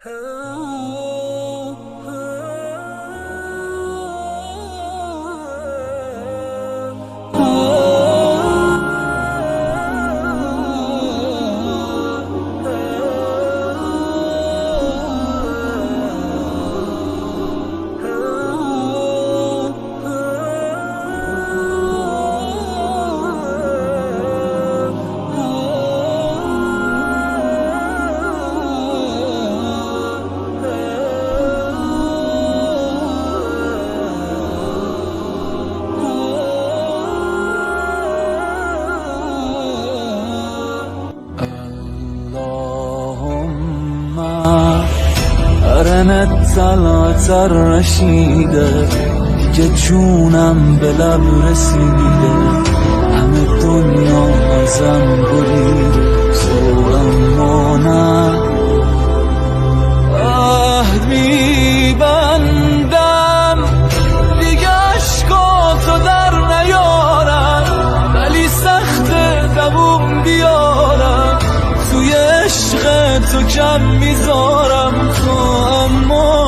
رنت طلعت رشیده دیگه جونم به لب رسیده، همه دنیا ازم بریده تو اما نه. میبندم دیگه عشقاتو در نیارم، ولی سخت دووم بیارم، توی عشق تو کم میذارم تو اما